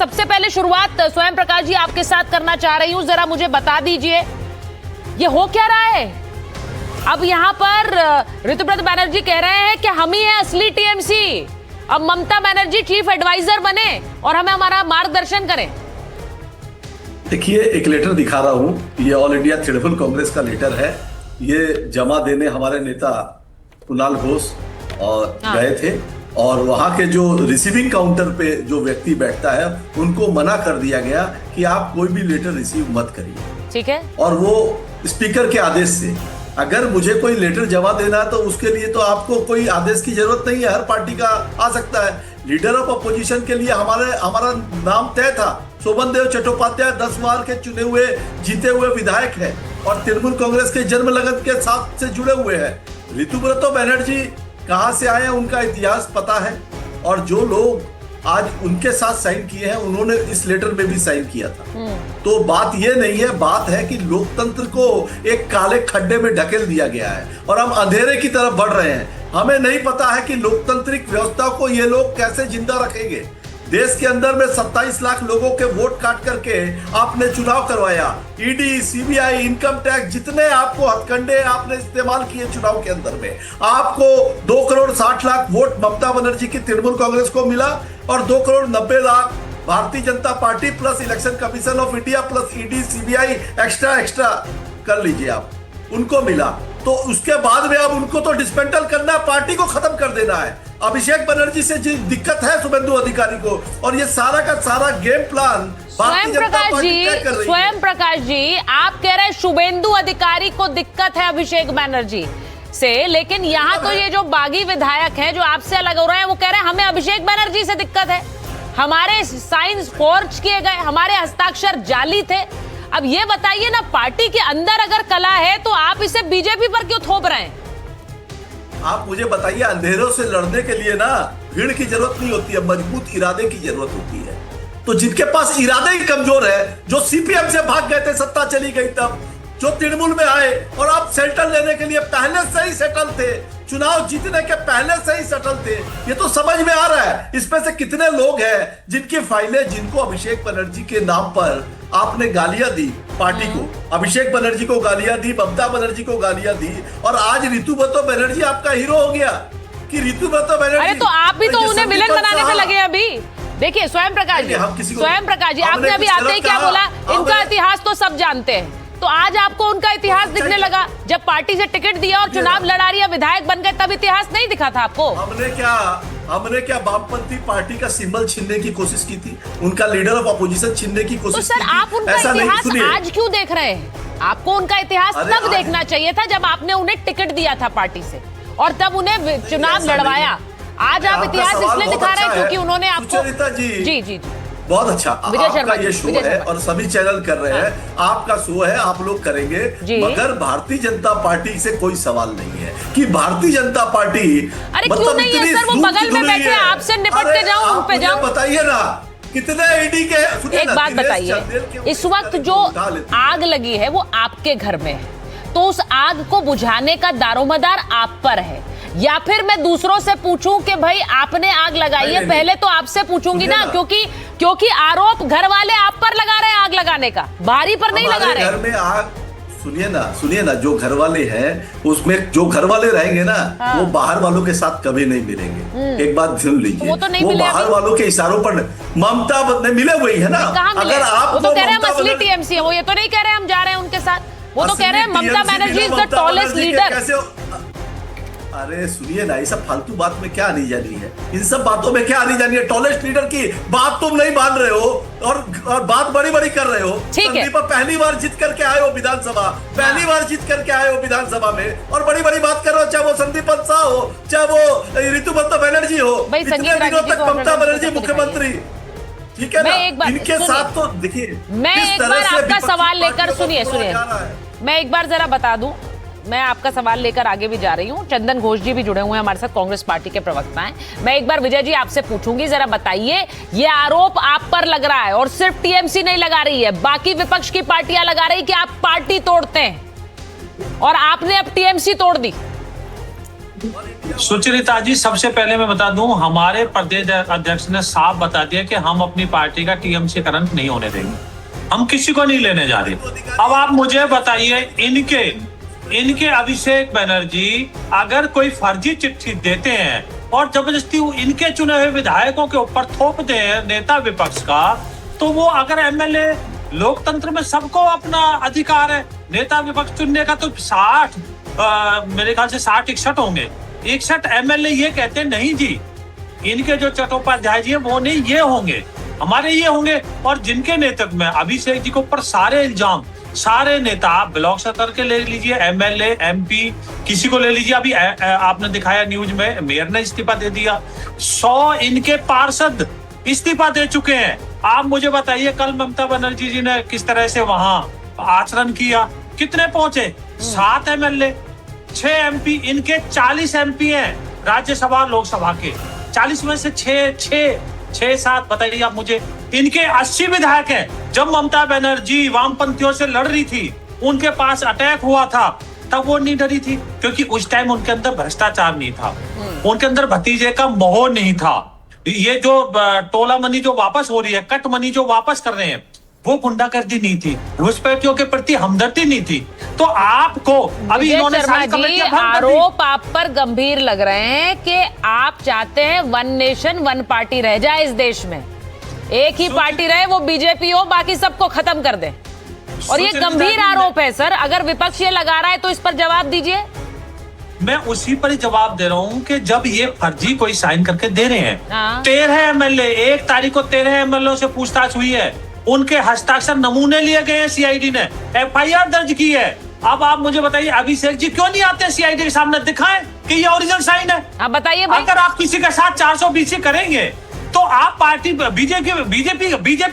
सबसे पहले शुरुआत स्वयं प्रकाश जी आपके साथ करना चाह रही हूं, जरा मुझे बता दीजिए ये हो क्या रहा है। अब यहां पर ऋतुव्रत बैनर्जी कह रहे हैं कि हम ही है असली टीएमसी, अब ममता बनर्जी चीफ एडवाइजर बने और हमें हमारा मार्गदर्शन करें। देखिए, एक लेटर दिखा रहा हूं, ये ऑल इंडिया तृणमूल कांग्रेस का लेटर है। ये जमा देने हमारे नेता कुणाल घोष और गए थे और वहां के जो रिसीविंग काउंटर पे जो व्यक्ति बैठता है उनको मना कर दिया गया कि आप कोई भी लेटर रिसीव मत करिए। ठीक है। और वो स्पीकर के आदेश से, अगर मुझे कोई लेटर जमा देना है तो उसके लिए तो आपको कोई आदेश की जरूरत नहीं है, हर पार्टी का आ सकता है। लीडर ऑफ अपोजिशन के लिए हमारा नाम तय था। शोभन देव चट्टोपाध्याय 10 बार के चुने हुए जीते हुए विधायक है और तृणमूल कांग्रेस के जन्म लगन के साथ से जुड़े हुए हैं। ऋतुव्रत बैनर्जी कहां से आए हैं उनका इतिहास पता है और जो लोग आज उनके साथ साइन किए हैं उन्होंने इस लेटर में भी साइन किया था। तो बात ये नहीं है, बात है कि लोकतंत्र को एक काले खड्डे में ढकेल दिया गया है और हम अंधेरे की तरफ बढ़ रहे हैं। हमें नहीं पता है कि लोकतांत्रिक व्यवस्था को ये लोग कैसे जिंदा रखेंगे। देश के अंदर में 27 लाख लोगों के वोट काट करके आपने चुनाव करवाया। ईडी, सीबीआई, इनकम टैक्स, जितने आपको हथकंडे आपने इस्तेमाल किए चुनाव के अंदर में, आपको 2 करोड़ 60 लाख वोट ममता बनर्जी की तृणमूल कांग्रेस को मिला और 2 crore 90 lakh Bharatiya Janata party plus election commission of India plus ED, CBI extra कर लीजिए आप, उनको मिला। तो उसके बाद में अब उनको तो डिस्मेंटल करना है, पार्टी को खत्म कर देना है। अभिषेक बनर्जी से जो दिक्कत है शुभेंदु अधिकारी को, और ये सारा का सारा गेम प्लान स्वयं प्रकाश जी आप कह रहे हैं शुभेंदु अधिकारी को दिक्कत है अभिषेक बनर्जी से, लेकिन यहाँ तो ये जो बागी विधायक है जो आपसे अलग हो रहे हैं वो कह रहे हैं हमें अभिषेक बनर्जी से दिक्कत है, हमारे साइंस फोर्ज किए गए, हमारे हस्ताक्षर जाली थे। अब ये बताइए ना, पार्टी के अंदर अगर कला है तो आप इसे बीजेपी पर क्यों थोप रहे हैं? आप मुझे बताइए, अंधेरों से लड़ने के लिए ना भीड़ की जरूरत नहीं होती है, मजबूत इरादे की जरूरत होती है। तो जिनके पास इरादे ही कमजोर है, जो सीपीएम से भाग गए थे, सत्ता चली गई तब, जो तृणमूल में आए और आप सेटल लेने के लिए पहले से ही सेटल थे, चुनाव जीतने के पहले से ही सेटल थे, ये तो समझ में आ रहा है। इसमें से कितने लोग हैं जिनकी फाइलें, जिनको अभिषेक बनर्जी के नाम पर आपने गालियां दी पार्टी को, अभिषेक बनर्जी को गालियां दी, ममता बनर्जी को गालियां दी, और आज ऋतुव्रत बैनर्जी आपका हीरो हो गया कि ऋतुव्रत बैनर्जी। अरे तो आप भी तो उन्हें विलन बनाने में लगे अभी। देखिए स्वयं प्रकाश जी, आपने अभी आते ही क्या बोला, इनका इतिहास तो सब जानते हैं। तो आज आपको उनका इतिहास दिखने लगा, जब पार्टी से टिकट दिया और चुनाव लड़ा रही है, विधायक बन गए, तब इतिहास नहीं दिखा था आपको? हमने क्या वामपंथी पार्टी का सिंबल छीनने की कोशिश की थी, उनका लीडर ऑफ अपोजिशन छीनने की कोशिश की थी। तो सर आप उनका इतिहास आज क्यों देख रहे हैं? आपको उनका इतिहास तब देखना चाहिए था जब आपने उन्हें टिकट दिया था पार्टी से और तब उन्हें चुनाव लड़वाया। आज आप इतिहास इसलिए दिखा रहे हैं क्योंकि उन्होंने आपको। जी बहुत अच्छा, आपका ये शो है और सभी चैनल कर रहे हैं, आपका शो है, आप लोग करेंगे, मगर भारतीय जनता पार्टी से कोई सवाल नहीं है कि भारतीय जनता पार्टी, अरे क्यों नहीं है सर, वो बगल में बैठे हैं, आपसे निपट के जाऊं, उन पे जाऊं। बताइए ना कितने ईडी के। एक बात बताइए, इस वक्त जो आग लगी है वो आपके घर में है, तो उस आग को बुझाने का दारोमदार आप पर है, या फिर मैं दूसरों से पूछूं कि भाई आपने आग लगाई है? पहले तो आपसे पूछूंगी ना, क्योंकि आरोप घर वाले आप पर लगा रहे हैं आग लगाने का, बाहरी पर नहीं लगा रहे। घर में आग, सुनिए ना, जो घर वाले हैं उसमें जो घर वाले रहेंगे ना, वो बाहर वालों के साथ कभी नहीं मिलेंगे। एक बात सुन लीजिए, वो बाहर वालों के इशारों पर ममता मिले हुए है ना। अगर आप वो तो कह रहे हैं हम असली टीएमसी है, वो ये तो नहीं कह रहे हम जा रहे हैं उनके साथ, वो तो कह रहे हैं Mamata Banerjee is the tallest leader. अरे सुनिए ना, ये सब फालतू बात में क्या आनी जानी है, इन सब बातों में क्या आनी जानी है? टॉलेस्ट लीडर की बात तुम नहीं मान रहे हो और बात बड़ी बड़ी कर रहे हो। संदीप पहली बार जीत करके आए हो विधानसभा, पहली बार जीत करके आए हो विधानसभा में और बड़ी बड़ी बात कर रहे हो, चाहे वो संदीप शाह हो, चाहे वो ऋतुव्रत बैनर्जी हो, इतने दिनों तक ममता बनर्जी मुख्यमंत्री, ठीक है ना? इनके साथ तो देखिए, मैं एक बार आपका सवाल लेकर, सुनिए, मैं एक बार जरा बता दूं, मैं आपका सवाल लेकर आगे भी जा रही हूं। चंदन घोष जी भी जुड़े हुए हैं हमारे साथ, कांग्रेस पार्टी के प्रवक्ता हैं। मैं एक बार विजय जी आपसे पूछूंगी, जरा बताइए, ये आरोप आप पर लग रहा है और सिर्फ टीएमसी नहीं लगा रही है, बाकी विपक्ष की पार्टियां लगा रही कि आप पार्टी तोड़ते हैं और आपने अब टीएमसी तोड़ दी। सुचरिता जी, सबसे पहले मैं बता दूं, हमारे प्रदेश अध्यक्ष ने साफ बता दिया कि हम अपनी पार्टी का टीएमसी करंट नहीं होने देंगे, हम किसी को नहीं लेने जा रहे। अब आप मुझे बताइए, इनके अभिषेक बनर्जी अगर कोई फर्जी चिट्ठी देते हैं और जबरदस्ती इनके चुने हुए विधायकों के ऊपर थोप दे नेता विपक्ष का, तो वो अगर एमएलए, लोकतंत्र में सबको अपना अधिकार है नेता विपक्ष चुनने का, तो 60 मेरे ख्याल से 60-61 होंगे, 61 एमएलए ये कहते हैं नहीं जी, इनके जो चट्टोपाध्याय जी हैं वो नहीं, ये होंगे, हमारे ये होंगे। और जिनके नेतृत्व में अभिषेक जी के ऊपर सारे इल्जाम, सारे नेता, ब्लॉक स्तर के ले लीजिए, एमएलए, एमपी, किसी को ले लीजिए, अभी आपने दिखाया न्यूज में, मेयर ने इस्तीफा दे दिया, 100 इनके पार्षद इस्तीफा दे चुके हैं। आप मुझे बताइए, कल ममता बनर्जी जी ने किस तरह से वहां आचरण किया, कितने पहुंचे? 7 एमएलए, 6 एमपी, इनके 40 एमपी हैं राज्यसभा लोकसभा के, 40 में से 6-7 बताइए आप मुझे। इनके 80 विधायक हैं। जब ममता बनर्जी वामपंथियों से लड़ रही थी, उनके पास अटैक हुआ था, तब वो नहीं डरी थी, क्योंकि उस टाइम उनके अंदर भ्रष्टाचार नहीं था, उनके अंदर भतीजे का मोह नहीं था। ये जो टोला मनी जो वापस हो रही है, कट मनी जो वापस कर रहे हैं, वो गुंडागर्दी नहीं थी, घुसपैठियों के प्रति हमदर्दी नहीं थी। तो आपको अभी इन्होंने आरोप आप पर गंभीर लग रहे हैं कि आप चाहते हैं वन नेशन वन पार्टी रह जाए इस देश में, एक ही पार्टी रहे, वो बीजेपी हो, बाकी सबको खत्म कर दे। और ये गंभीर आरोप है सर, अगर विपक्ष ये लगा रहा है तो इस पर जवाब दीजिए। मैं उसी पर ही जवाब दे रहा हूँ कि जब ये फर्जी कोई साइन करके दे रहे हैं, 13 एमएलए, 1 तारीख को 13 एमएलए से पूछताछ हुई है, उनके हस्ताक्षर नमूने लिए गए हैं, सीआईडी ने एफआईआर दर्ज की है। अब आप मुझे बताइए, अभिषेक जी क्यों नहीं आते सीआईडी के सामने, दिखाएं कि ये ओरिजिनल साइन है। आप बताइए। अगर आप किसी के साथ 420 करेंगे तो आप पार्टी बीजेपी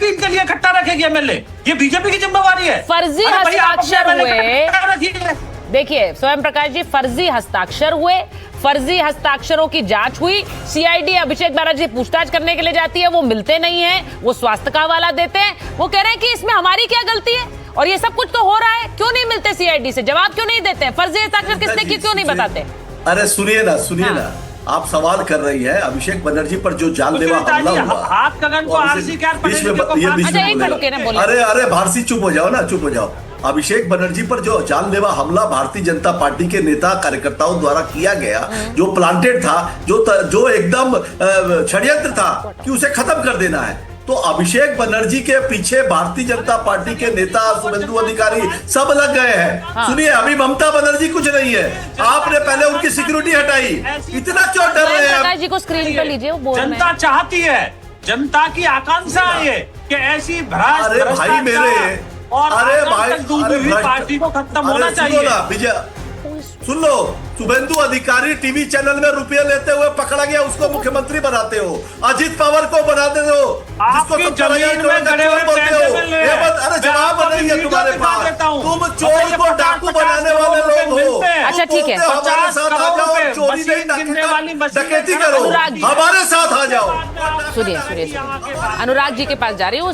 इनके लिए इकट्ठा रखेगी एमएलए, ये बीजेपी की जिम्मेवारी है। फर्जी हस्ताक्षर हुए, देखिए स्वयं प्रकाश जी, फर्जी हस्ताक्षर हुए, फर्जी हस्ताक्षरों की जांच हुई, सीआईडी अभिषेक बनर्जी पूछताछ करने के लिए जाती है, वो मिलते नहीं है, वो स्वास्थ्य का हवाला देते हैं, वो कह रहे हैं कि इसमें हमारी क्या गलती है, और ये सब कुछ तो हो रहा है, क्यों नहीं मिलते सीआईडी से, जवाब क्यों नहीं देते हैं, फर्जी हस्ताक्षर किसने की क्यों नहीं बताते? अरे सुनिए ना, आप सवाल कर रही है अभिषेक बनर्जी पर जो जानलेवा हमला हुआ, अरे भारती चुप हो जाओ ना, चुप हो जाओ। अभिषेक बनर्जी पर जो जानलेवा हमला भारतीय जनता पार्टी के नेता कार्यकर्ताओं द्वारा किया गया, जो प्लांटेड था, जो एकदम षड्यंत्र था कि उसे खत्म कर देना है, तो अभिषेक बनर्जी के पीछे भारतीय जनता पार्टी के नेता, शुभेंदु अधिकारी सब लग गए हैं। सुनिए, अभी ममता बनर्जी कुछ नहीं है, आपने पहले उनकी सिक्योरिटी हटाई, इतना क्यों डर रहे हैं? प्रकाश जी को स्क्रीन पर लीजिए, वो बोल रहे हैं। जनता चाहती है, जनता की आकांक्षा है कि ऐसी अरे भाई मेरे, और पार्टी को खत्म होना चाहिए। सुन लो, शुभेंदु अधिकारी टीवी चैनल में रुपये लेते हुए पकड़ा गया, उसको मुख्यमंत्री बनाते हो, अजित पवार को बनाते हो, आपकी जमीन में गड़े हुए पैसे मिल रहे हैं। अरे जवाब नहीं है तुम्हारे पास, तुम चोर को डाकू बनाने वाले लोग हो। अच्छा ठीक है, हमारे साथ आ जाओ, चोरी नहीं डकैती करो, हमारे साथ आ जाओ। सुनिए अनुराग जी के पास जा रही हूँ।